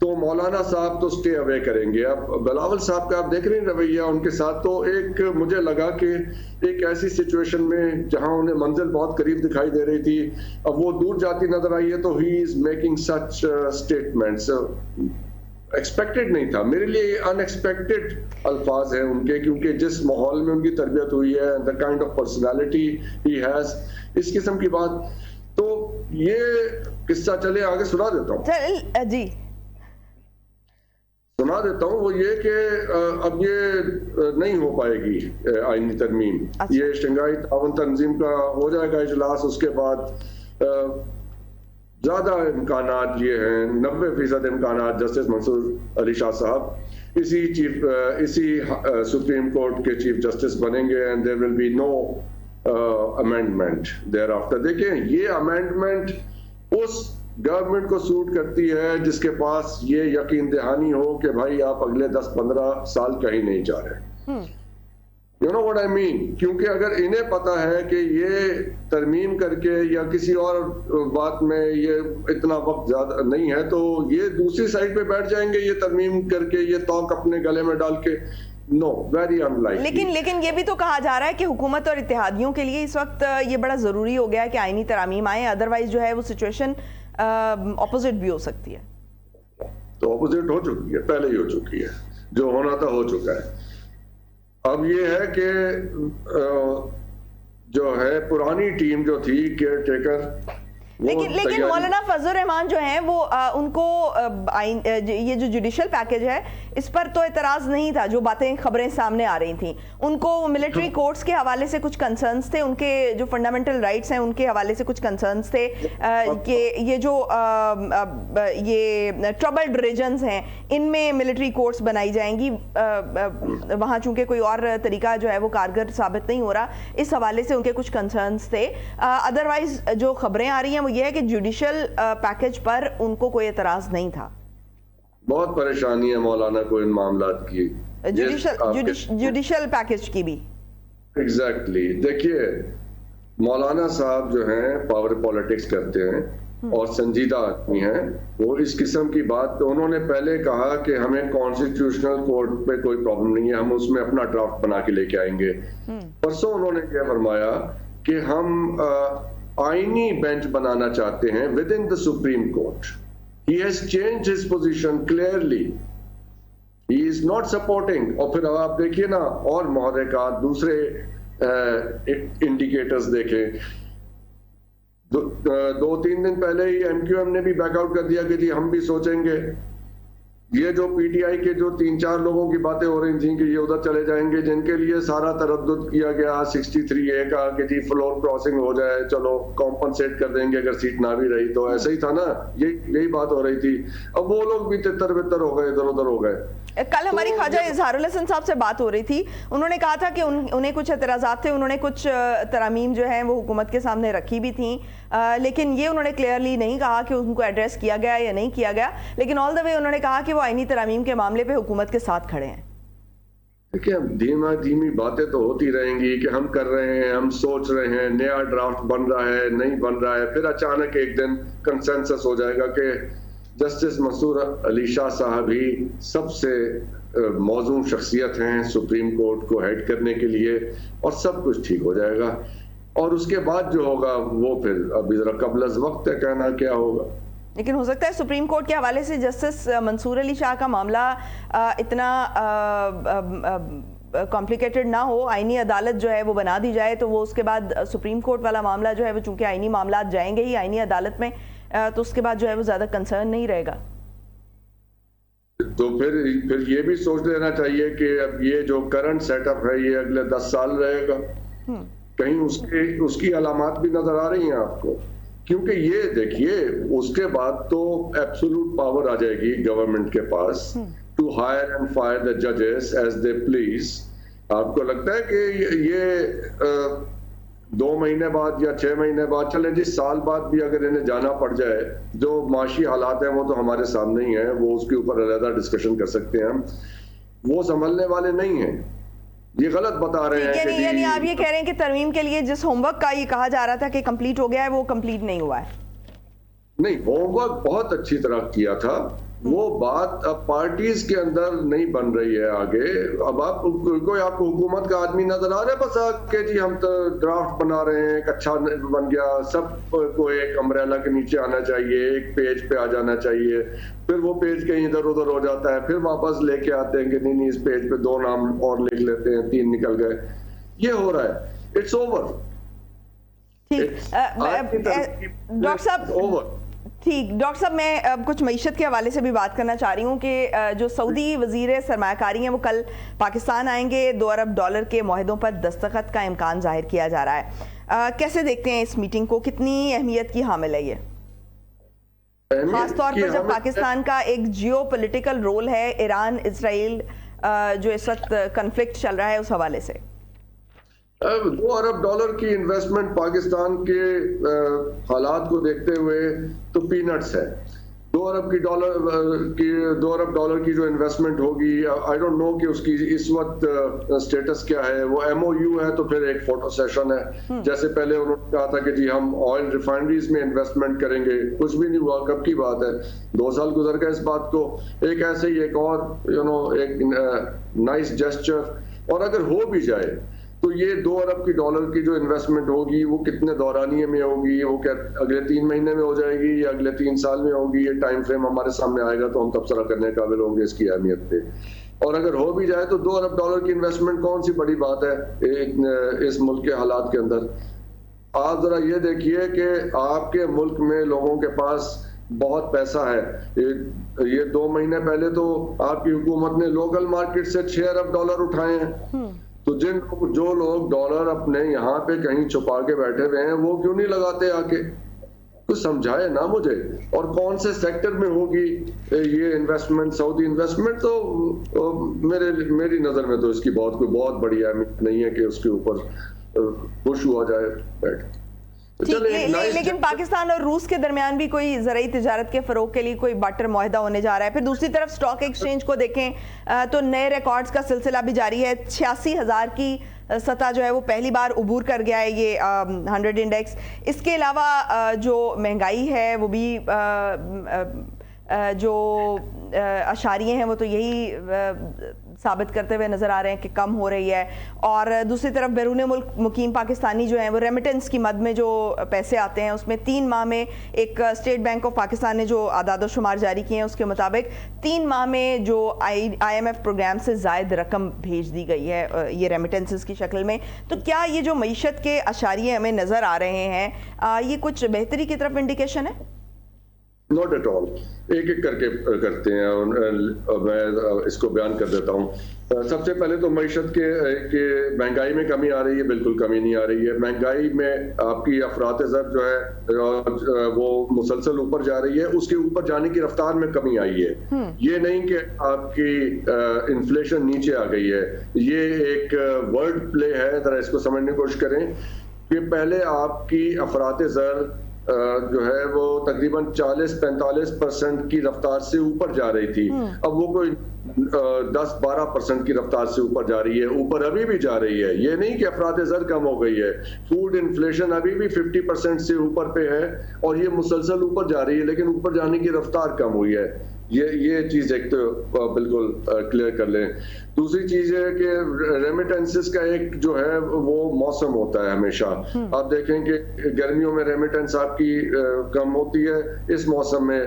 تو مولانا صاحب تو سٹے اوے کریں گے. اب بلاول صاحب کا آپ دیکھ رہے ہیں رویہ ان کے ساتھ, تو ایک مجھے لگا کہ ایک ایسی سچویشن میں جہاں انہیں منزل بہت قریب دکھائی دے رہی تھی, اب وہ دور جاتی نظر آئی ہے, تو he is making such statements. Expected نہیں تھا میرے لیے, ان ایکسپیکٹڈ الفاظ ہیں ان کے, کیونکہ جس ماحول میں ان کی تربیت ہوئی ہے, the kind of personality he has, اس قسم کی بات. تو یہ قصہ چلے آگے سنا دیتا ہوں. جی سنا دیتا ہوں. وہ یہ کہ اب یہ نہیں ہو پائے گی آئینی ترمیم. یہ شنگھائی تعاون تنظیم کا ہو جائے گا اجلاس, اس کے بعد زیادہ امکانات یہ ہیں, 90% امکانات جسٹس منصور علی شاہ صاحب اسی سپریم کورٹ کے چیف جسٹس بنیں گے, and there will be no amendment thereafter. دیکھیں یہ امینڈمنٹ اس گورنمنٹ کو سوٹ کرتی ہے جس کے پاس یہ یقین دہانی ہو کہ بھائی آپ اگلے 10-15 سال کہیں نہیں جا رہے. You know what I mean? کیونکہ اگر انہیں پتا ہے کہ یہ ترمیم کر کے یا کسی اور بات میں یہ اتنا وقت زیادہ نہیں ہے, تو یہ دوسری سائڈ پہ بیٹھ جائیں گے یہ ترمیم کر کے, یہ توق اپنے گلے میں ڈال کے. No, very unlikely. لیکن یہ بھی تو کہا جا رہا ہے کہ حکومت اور اتحادیوں کے لیے اس وقت یہ بڑا ضروری ہو گیا ہے کہ آئینی ترامیم آئیں, ادروائز جو ہے وہ سچویشن اپوزٹ بھی ہو سکتی ہے. تو اپوزٹ ہو چکی ہے, پہلے ہی ہو چکی ہے, جو ہونا تھا ہو چکا ہے. اب یہ ہے کہ جو ہے پرانی ٹیم جو تھی کیئر ٹیکر, لیکن مولانا فضل الرحمان جو ہیں وہ ان کو یہ جو جوڈیشل پیکج ہے اس پر تو اعتراض نہیں تھا, جو باتیں خبریں سامنے آ رہی تھیں. ان کو ملٹری کورٹس کے حوالے سے کچھ کنسرنز تھے, ان کے جو فنڈامنٹل رائٹس ہیں ان کے حوالے سے کچھ کنسرنز تھے, کہ یہ جو یہ ٹربلڈ ریجنز ہیں ان میں ملٹری کورٹس بنائی جائیں گی, وہاں چونکہ کوئی اور طریقہ جو ہے وہ کارگر ثابت نہیں ہو رہا, اس حوالے سے ان کے کچھ کنسرنز تھے. ادروائز جو خبریں آ رہی ہیں یہ ہے کہ جوڈیشل پیکج پر ان کو کوئی اعتراض نہیں تھا. بہت پریشانی ہے مولانا کو ان معاملات کی, جوڈیشل پیکج کی بھی. ایگزیکٹلی. دیکھیے مولانا صاحب جو ہیں پاور پالیٹکس کرتے ہیں اور سنجیدہ آدمی ہیں, وہ اس قسم کی بات انہوں نے پہلے کہا کہ ہمیں کانسٹیٹیوشنل کورٹ پہ کوئی پرابلم نہیں ہے, ہم اس میں اپنا ڈرافٹ بنا کے لے کے آئیں گے. پرسوں انہوں نے کیا فرمایا کہ ہم آئینی بینچ بنانا چاہتے ہیں with in the supreme court. He has changed his position clearly. He is not supporting. اور پھر آپ دیکھیے نا اور محرکات, دوسرے انڈیکیٹرز دیکھیں. 2-3 دن پہلے ہی ایم کیو ایم نے بھی بیک آؤٹ کر دیا کہ جی ہم بھی سوچیں گے. یہ جو پی ٹی آئی کے جو 3-4 لوگوں کی باتیں ہو رہی تھیں کہ یہ ادھر چلے جائیں گے, جن کے لیے سارا تردد کیا گیا 63A کا کہ جی فلور کراسنگ ہو جائے, چلو کمپنسیٹ کر دیں گے اگر سیٹ نہ بھی رہی تو, ایسا ہی تھا نا, یہی بات ہو رہی تھی. اب وہ لوگ بھی تتر بتر ہو گئے, ادھر ادھر ہو گئے. کل ہماری خواجہ اظہار الحسن صاحب سے بات ہو رہی تھی, انہوں نے کہا تھا کہ انہیں کچھ اعتراضات تھے, انہوں نے کچھ ترامیم جو ہیں وہ حکومت کے سامنے رکھی بھی تھیں, لیکن یہ انہوں نے کلیئرلی نہیں کہا کہ ان کو ایڈریس کیا گیا یا نہیں کیا گیا, لیکن آل دا وے انہوں نے کہا کہ وہ آئینی ترامیم کے معاملے پہ حکومت کے ساتھ کھڑے ہیں. دیکھیں دھیمی باتیں تو ہوتی رہیں گی کہ ہم کر رہے ہیں, ہم سوچ رہے ہیں, نیا ڈرافٹ بن رہا ہے, نہیں بن رہا ہے, پھر اچانک ایک دن کنسنسس ہو جائے گا کہ جسٹس منصور علی شاہ صاحب ہی سب سے موزوں شخصیت ہیں سپریم کورٹ کو ہیڈ کرنے کے لیے, اور سب کچھ ٹھیک ہو جائے گا. اور اس کے بعد جو ہوگا وہ پھر ابھی ذرا قبل از وقت ہے کہنا کیا ہوگا. لیکن ہو سکتا ہے سپریم کورٹ کے حوالے سے جسٹس منصور علی شاہ کا معاملہ اتنا کمپلیکیٹڈ نہ ہو, آئینی عدالت جو ہے وہ بنا دی جائے, تو وہ اس کے بعد سپریم کورٹ والا معاملہ جو ہے وہ چونکہ آئینی معاملات جائیں گے ہی آئینی عدالت میں, تو اس کے بعد جو ہے وہ زیادہ کنسرن نہیں رہے گا. تو پھر یہ بھی سوچ لینا چاہیے کہ اب یہ جو کرنٹ سیٹ اپ ہے یہ اگلے 10 سال رہے گا, کہیں اس کی علامات بھی نظر آ رہی ہیں آپ کو. کیونکہ یہ دیکھیے اس کے بعد تو ایبسولوٹ پاور آ جائے گی گورنمنٹ کے پاس to hire and fire the ججز ایز دے پلیز. آپ کو لگتا ہے کہ یہ 2 مہینے بعد یا 6 مہینے بعد, چلیں جی سال بعد بھی اگر انہیں جانا پڑ جائے, جو معاشی حالات ہیں وہ تو ہمارے سامنے ہی ہیں, وہ اس کے اوپر علیحدہ ڈسکشن کر سکتے ہیں ہم, وہ سنبھلنے والے نہیں ہیں. یہ غلط بتا رہے ہیں. یعنی آپ یہ کہہ رہے ہیں کہ ترمیم کے لیے جس ہوم ورک کا یہ کہا جا رہا تھا کہ کمپلیٹ ہو گیا ہے وہ کمپلیٹ نہیں ہوا ہے؟ نہیں, ہوم ورک بہت اچھی طرح کیا تھا, وہ بات اب پارٹیز کے اندر نہیں بن رہی ہے آگے. اب آپ کوئی آپ کو حکومت کا آدمی نظر آ رہا ہے بس کہ جی ہم تو ڈرافٹ بنا رہے ہیں, ایک اچھا بن گیا, سب کو ایک امبریلا کے نیچے آنا چاہیے, ایک پیج پہ آ جانا چاہیے, پھر وہ پیج کہیں ادھر ادھر ہو جاتا ہے, پھر واپس لے کے آتے ہیں کہ نہیں اس پیج پہ 2 نام اور لکھ لیتے ہیں, 3 نکل گئے. یہ ہو رہا ہے. It's over. ڈاکٹر صاحب ٹھیک, ڈاکٹر صاحب میں کچھ معیشت کے حوالے سے بھی بات کرنا چاہ رہی ہوں کہ جو سعودی وزیر سرمایہ کاری ہیں وہ کل پاکستان آئیں گے. $2 ارب کے معاہدوں پر دستخط کا امکان ظاہر کیا جا رہا ہے. کیسے دیکھتے ہیں اس میٹنگ کو, کتنی اہمیت کی حامل ہے یہ, خاص طور پر جب پاکستان کا ایک جیو پولیٹیکل رول ہے ایران اسرائیل جو اس وقت کنفلکٹ چل رہا ہے اس حوالے سے؟ $2 ارب کی انویسٹمنٹ پاکستان کے حالات کو دیکھتے ہوئے تو پینٹس ہے. $2 ارب کی جو انویسٹمنٹ ہوگی, آئی ڈونٹ نو کہ اس کی اس وقت سٹیٹس کیا ہے. وہ MOU ہے تو پھر ایک فوٹو سیشن ہے. جیسے پہلے انہوں نے کہا تھا کہ جی ہم آئل ریفائنریز میں انویسٹمنٹ کریں گے, کچھ بھی نہیں ہوا. کب کی بات ہے, 2 سال گزر گئے اس بات کو. ایک ایسے ہی ایک اور ایک نائس جیسچر, اور اگر ہو بھی جائے تو یہ $2 ارب کی جو انویسٹمنٹ ہوگی وہ کتنے دورانیے میں ہوگی, وہ کیا اگلے 3 مہینے میں ہو جائے گی یا اگلے 3 سال میں ہوگی, یہ ٹائم فریم ہمارے سامنے آئے گا تو ہم تبصرہ کرنے قابل ہوں گے اس کی اہمیت پہ. اور اگر ہو بھی جائے تو $2 ارب کی انویسٹمنٹ کون سی بڑی بات ہے اس ملک کے حالات کے اندر. آپ ذرا یہ دیکھیے کہ آپ کے ملک میں لوگوں کے پاس بہت پیسہ ہے. یہ 2 مہینے پہلے تو آپ کی حکومت نے لوکل مارکیٹ سے $6 ارب اٹھائے ہیں. تو جو لوگ ڈالر اپنے یہاں پہ کہیں چھپا کے بیٹھے ہوئے ہیں وہ کیوں نہیں لگاتے آ کے؟ کچھ سمجھائے نا مجھے. اور کون سے سیکٹر میں ہوگی یہ انویسٹمنٹ, سعودی انویسٹمنٹ؟ تو میری نظر میں تو اس کی کوئی بہت بڑی اہمیت نہیں ہے کہ اس کے اوپر پش ہوا جائے بیٹھ. لیکن پاکستان اور روس کے درمیان بھی کوئی زرعی تجارت کے فروغ کے لیے کوئی بارٹر معاہدہ ہونے جا رہا ہے. پھر دوسری طرف سٹاک ایکسچینج کو دیکھیں تو نئے ریکارڈز کا سلسلہ بھی جاری ہے. 86,000 کی سطح جو ہے وہ پہلی بار عبور کر گیا ہے یہ 100 انڈیکس. اس کے علاوہ جو مہنگائی ہے وہ بھی جو اشاریے ہیں وہ تو یہی ثابت کرتے ہوئے نظر آ رہے ہیں کہ کم ہو رہی ہے. اور دوسری طرف بیرون ملک مقیم پاکستانی جو ہیں وہ ریمیٹنس کی مد میں جو پیسے آتے ہیں اس میں 3 ماہ میں ایک اسٹیٹ بینک آف پاکستان نے جو اعداد و شمار جاری کیے ہیں اس کے مطابق 3 ماہ میں جو IMF پروگرام سے زائد رقم بھیج دی گئی ہے یہ ریمیٹنسز کی شکل میں. تو کیا یہ جو معیشت کے اشاریے ہمیں نظر آ رہے ہیں یہ کچھ بہتری کی طرف انڈیکیشن ہے؟ Not at all. ایک ایک کر کے کرتے ہیں, میں اس کو بیان کر دیتا ہوں. سب سے پہلے تو معیشت کے مہنگائی میں کمی آ رہی ہے, بالکل کمی نہیں آ رہی ہے. مہنگائی میں آپ کی افراط زر جو ہے وہ مسلسل اوپر جا رہی ہے, اس کے اوپر جانے کی رفتار میں کمی آئی ہے. یہ نہیں کہ آپ کی انفلیشن نیچے آ گئی ہے. یہ ایک ورڈ پلے ہے, ذرا اس کو سمجھنے کی کوشش کریں کہ پہلے آپ کی افراط زر جو ہے وہ تقریباً 40-45% کی رفتار سے اوپر جا رہی تھی. اب وہ کوئی 10-12% کی رفتار سے اوپر جا رہی ہے. اوپر ابھی بھی جا رہی ہے, یہ نہیں کہ افراط زر کم ہو گئی ہے. فوڈ انفلیشن ابھی بھی 50% سے اوپر پہ ہے اور یہ مسلسل اوپر جا رہی ہے, لیکن اوپر جانے کی رفتار کم ہوئی ہے. یہ چیز ایک تو بالکل کلیئر کر لیں. دوسری چیز ہے کہ ریمیٹنسز کا ایک جو ہے وہ موسم ہوتا ہے ہمیشہ. آپ دیکھیں کہ گرمیوں میں ریمیٹنس آپ کی کم ہوتی ہے, اس موسم میں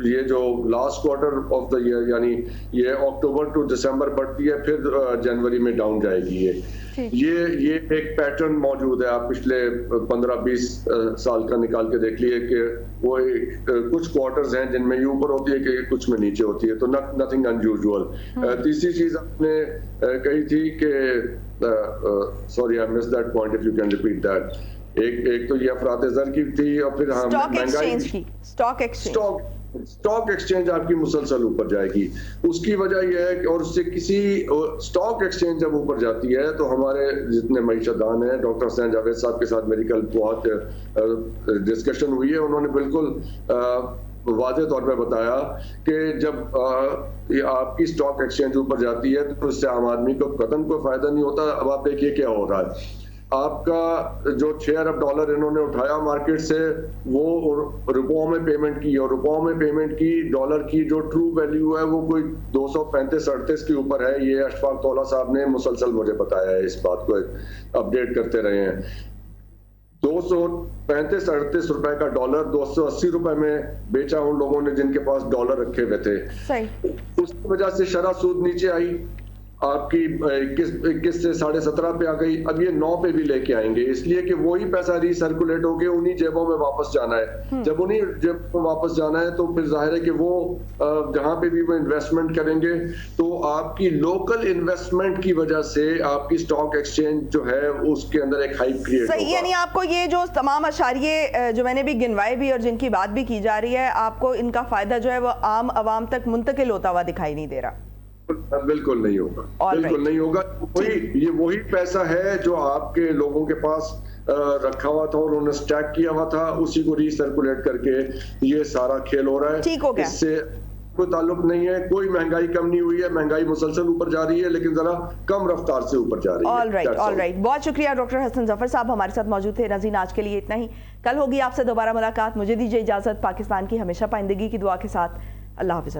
یہ جو last quarter of the year یعنی یہ اکتوبر ٹو دسمبر بڑھتی ہے, پھر جنوری میں ڈاؤن جائے گی. یہ ایک پیٹرن موجود ہے. آپ پچھلے 15-20 سال کا نکال کے دیکھ لیے کہ وہ کچھ کوارٹرز ہیں جن میں یہ اوپر ہوتی ہے کہ کچھ میں نیچے ہوتی ہے, تو نتھنگ انیوژول. تیسری چیز آپ نے کہی تھی کہ sorry I miss that point, if you can repeat that. ایک تو یہ افراط زر کی تھی اور پھر اسٹاک ایکسچینج آپ کی مسلسل اوپر جائے گی. اس کی وجہ یہ ہے کہ اور اس سے کسی اسٹاک ایکسچینج جب اوپر جاتی ہے تو ہمارے جتنے معیشت دان ہیں, ڈاکٹر حسین جاوید صاحب کے ساتھ میری کل بہت ڈسکشن ہوئی ہے, انہوں نے بالکل واضح طور پہ بتایا کہ جب آپ کی اسٹاک ایکسچینج اوپر جاتی ہے تو اس سے عام آدمی کو قطعاً کوئی فائدہ نہیں ہوتا. اب آپ دیکھیے کیا ہو رہا ہے. آپ کا جو $6 ارب انہوں نے اٹھایا مارکیٹ سے وہ روپوں میں پیمنٹ کی، اور روپوں میں پیمنٹ کی ڈالر کی جو ٹرو ویلیو ہے وہ کوئی 235-38 کے اوپر ہے. یہ اشفاق تولا صاحب نے مسلسل مجھے بتایا ہے، اس بات کو اپڈیٹ کرتے رہے ہیں. 235-38 روپے کا ڈالر 280 روپے میں بیچا ان لوگوں نے جن کے پاس ڈالر رکھے ہوئے تھے. اس کی وجہ سے شرح سود نیچے آئی، آپ کی 21 سے 17.5 پہ آ گئی. اب یہ 9 پہ بھی لے کے آئیں گے، اس لیے کہ وہی پیسہ ری سرکولیٹ ہو کے انہی جیبوں میں واپس جانا ہے. جب انہی جیبوں میں واپس جانا ہے تو پھر ظاہر ہے کہ وہ جہاں پہ بھی وہ انویسٹمنٹ کریں گے تو آپ کی لوکل انویسٹمنٹ کی وجہ سے آپ کی سٹاک ایکسچینج جو ہے اس کے اندر ایک ہائپ کریٹ ہوگا. صحیح، یعنی آپ کو یہ جو تمام اشاریے جو میں نے بھی گنوائے بھی اور جن کی بات بھی کی جا رہی ہے، آپ کو ان کا فائدہ جو ہے وہ عام عوام تک منتقل ہوتا ہوا دکھائی نہیں دے رہا؟ بالکل نہیں ہوگا، بالکل نہیں ہوگا. یہ وہی پیسہ ہے جو آپ کے لوگوں کے پاس رکھا ہوا تھا اور انہوں نے سٹیک کیا ہوا تھا، اسی کو ری سرکولیٹ کر کے یہ سارا کھیل ہو رہا ہے. ٹھیک ہو گیا، اس سے کوئی تعلق نہیں ہے. کوئی مہنگائی کم نہیں ہوئی ہے، مہنگائی مسلسل اوپر جا رہی ہے لیکن ذرا کم رفتار سے اوپر جا رہی ہے. آل رائٹ، بہت شکریہ ڈاکٹر حسن ظفر صاحب ہمارے ساتھ موجود تھے. ناظرین آج کے لیے اتنا ہی، کل ہوگی آپ سے دوبارہ ملاقات. مجھے دیجیے اجازت. پاکستان کی ہمیشہ پائندگی کی دعا کے ساتھ. اللہ حافظ.